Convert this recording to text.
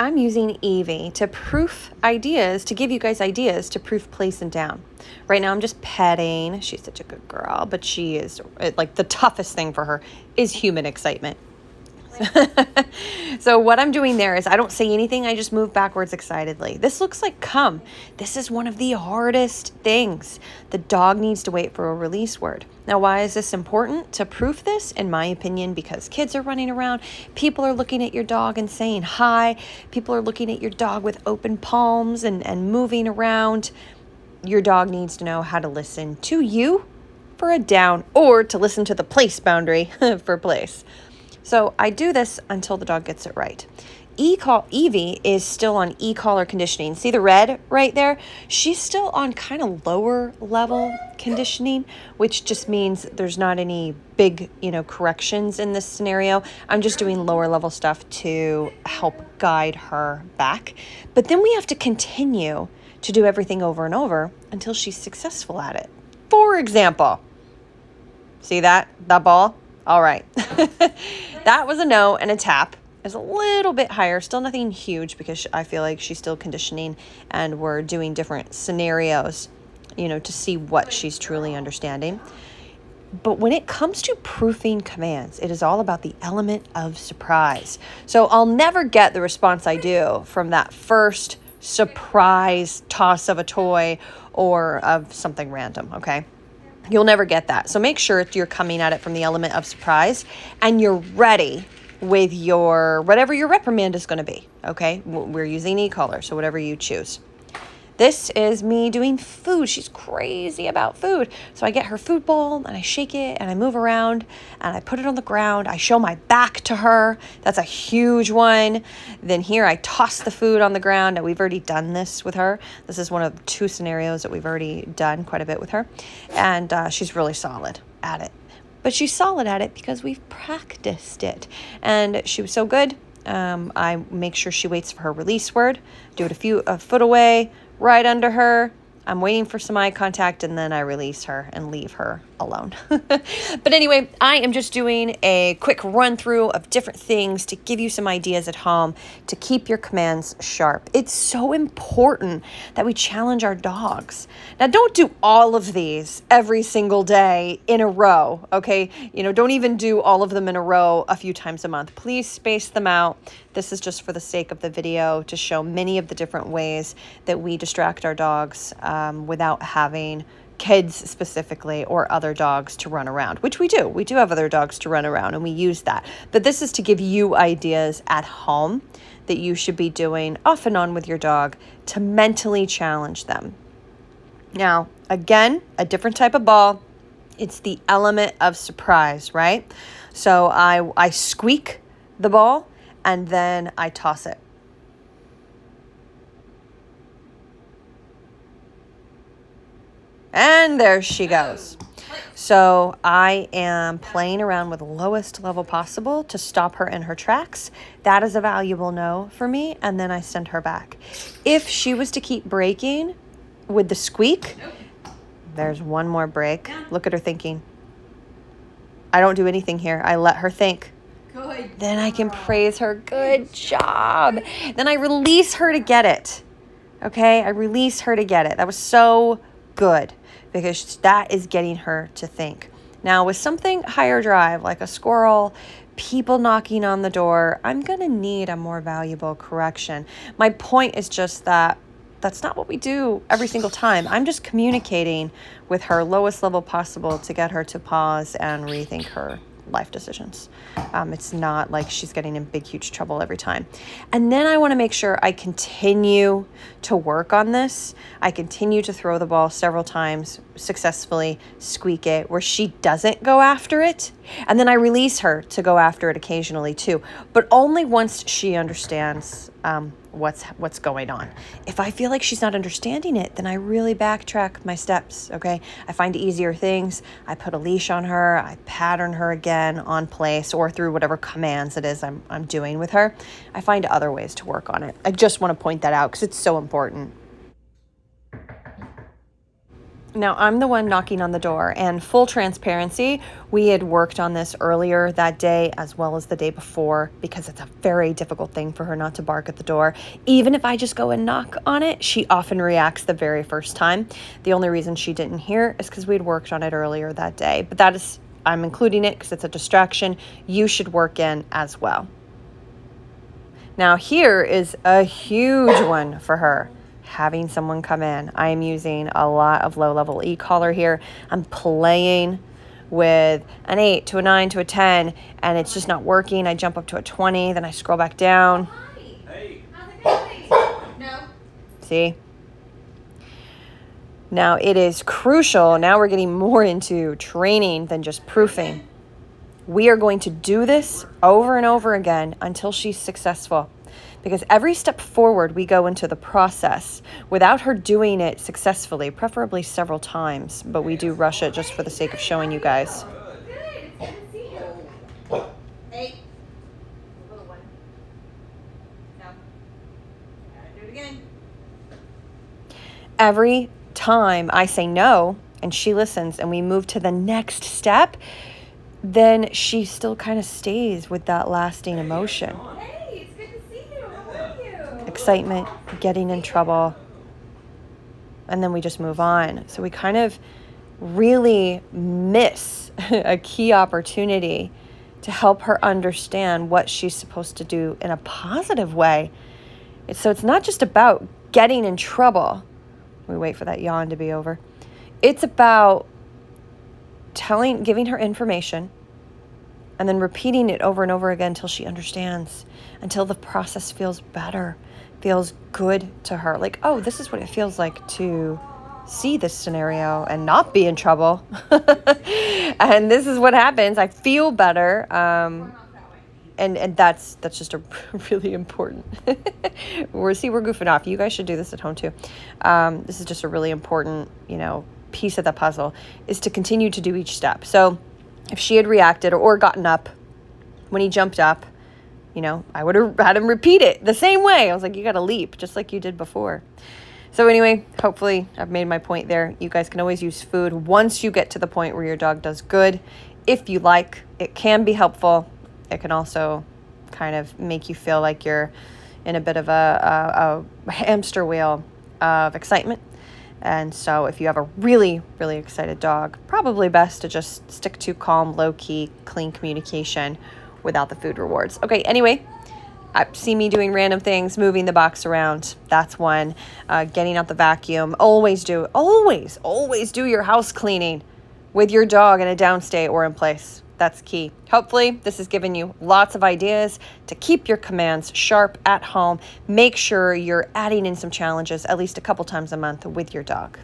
I'm using Evie to give you guys ideas to proof place and down. Right now I'm just petting. She's such a good girl, but she is, like, the toughest thing for her is human excitement. So what I'm doing there is I don't say anything. I just move backwards excitedly. This looks like come. This is one of the hardest things. The dog needs to wait for a release word. Now, why is this important to proof this? In my opinion, because kids are running around. People are looking at your dog and saying hi. People are looking at your dog with open palms and moving around. Your dog needs to know how to listen to you for a down or to listen to the place boundary for place. So I do this until the dog gets it right. Evie is still on e-collar conditioning. See the red right there? She's still on kind of lower level conditioning, which just means there's not any big, corrections in this scenario. I'm just doing lower level stuff to help guide her back. But then we have to continue to do everything over and over until she's successful at it. For example, see that ball? All right. That was a no and a tap. It's a little bit higher, still nothing huge because I feel like she's still conditioning and we're doing different scenarios, to see what she's truly understanding. But when it comes to proofing commands, it is all about the element of surprise. So I'll never get the response I do from that first surprise toss of a toy or of something random, okay? You'll never get that. So make sure you're coming at it from the element of surprise and you're ready with whatever your reprimand is going to be, okay? We're using e-collar, so whatever you choose. This is me doing food. She's crazy about food. So I get her food bowl and I shake it and I move around and I put it on the ground. I show my back to her. That's a huge one. Then here I toss the food on the ground. And we've already done this with her. This is one of 2 scenarios that we've already done quite a bit with her. And she's really solid at it. But she's solid at it because we've practiced it. And she was so good. I make sure she waits for her release word. Do it a foot away, right under her. I'm waiting for some eye contact and then I release her and leave her alone. But anyway, I am just doing a quick run through of different things to give you some ideas at home to keep your commands sharp. It's so important that we challenge our dogs. Now, don't do all of these every single day in a row, okay? Don't even do all of them in a row a few times a month. Please space them out. This is just for the sake of the video to show many of the different ways that we distract our dogs without having kids specifically or other dogs to run around, which we do. We do have other dogs to run around and we use that. But this is to give you ideas at home that you should be doing off and on with your dog to mentally challenge them. Now, again, a different type of ball. It's the element of surprise, right? So I squeak the ball and then I toss it. And there she goes. So I am playing around with the lowest level possible to stop her in her tracks. That is a valuable no for me. And then I send her back. If she was to keep breaking with the squeak, there's one more break. Look at her thinking. I don't do anything here. I let her think. Good. Then I can praise her. Good job. Then I release her to get it. Okay? I release her to get it. That was so good because that is getting her to think. Now, with something higher drive, like a squirrel, people knocking on the door, I'm going to need a more valuable correction. My point is just that that's not what we do every single time. I'm just communicating with her lowest level possible to get her to pause and rethink her life decisions. It's not like she's getting in big, huge trouble every time. And then I want to make sure I continue to work on this. I continue to throw the ball several times successfully, squeak it, where she doesn't go after it. And then I release her to go after it occasionally too, but only once she understands what's going on. If I feel like she's not understanding it, then I really backtrack my steps, okay? I find easier things. I put a leash on her. I pattern her again on place or through whatever commands it is I'm doing with her. I find other ways to work on it. I just want to point that out because it's so important. Now, I'm the one knocking on the door, and full transparency, we had worked on this earlier that day as well as the day before, because it's a very difficult thing for her not to bark at the door. Even if I just go and knock on it, she often reacts the very first time. The only reason she didn't hear is because we'd worked on it earlier that day. But that is, I'm including it because it's a distraction you should work in as well. Now, here is a huge one for her. Having someone come in. I am using a lot of low-level e-collar here. I'm playing with an 8 to a 9 to a 10, and it's just not working. I jump up to a 20, then I scroll back down. Hey. How's it going? No. See? Now, it is crucial. Now we're getting more into training than just proofing. We are going to do this over and over again until she's successful. Because every step forward we go into the process without her doing it successfully, preferably several times, but we do rush it just for the sake of showing you guys. Good. It's good to see you. Hey. The little one. No. Gotta do it again. Every time I say no and she listens and we move to the next step, then she still kind of stays with that lasting emotion. Excitement, getting in trouble, and then we just move on. So we kind of really miss a key opportunity to help her understand what she's supposed to do in a positive way. So it's not just about getting in trouble. We wait for that yawn to be over. It's about giving her information and then repeating it over and over again until she understands, until the process feels better, feels good to her. Like, oh, this is what it feels like to see this scenario and not be in trouble. And this is what happens. I feel better. And that's just a really important. We're goofing off. You guys should do this at home too. This is just a really important, piece of the puzzle, is to continue to do each step. So if she had reacted or gotten up when he jumped up, I would have had him repeat it the same way. I was like, you got to leap just like you did before. So anyway, hopefully I've made my point there. You guys can always use food once you get to the point where your dog does good. If you like, it can be helpful. It can also kind of make you feel like you're in a bit of a hamster wheel of excitement. And so if you have a really, really excited dog, probably best to just stick to calm, low-key, clean communication without the food rewards. Okay, anyway, see me doing random things, moving the box around. That's one. Getting out the vacuum. Always do your house cleaning with your dog in a downstate or in place. That's key. Hopefully, this has given you lots of ideas to keep your commands sharp at home. Make sure you're adding in some challenges at least a couple times a month with your dog.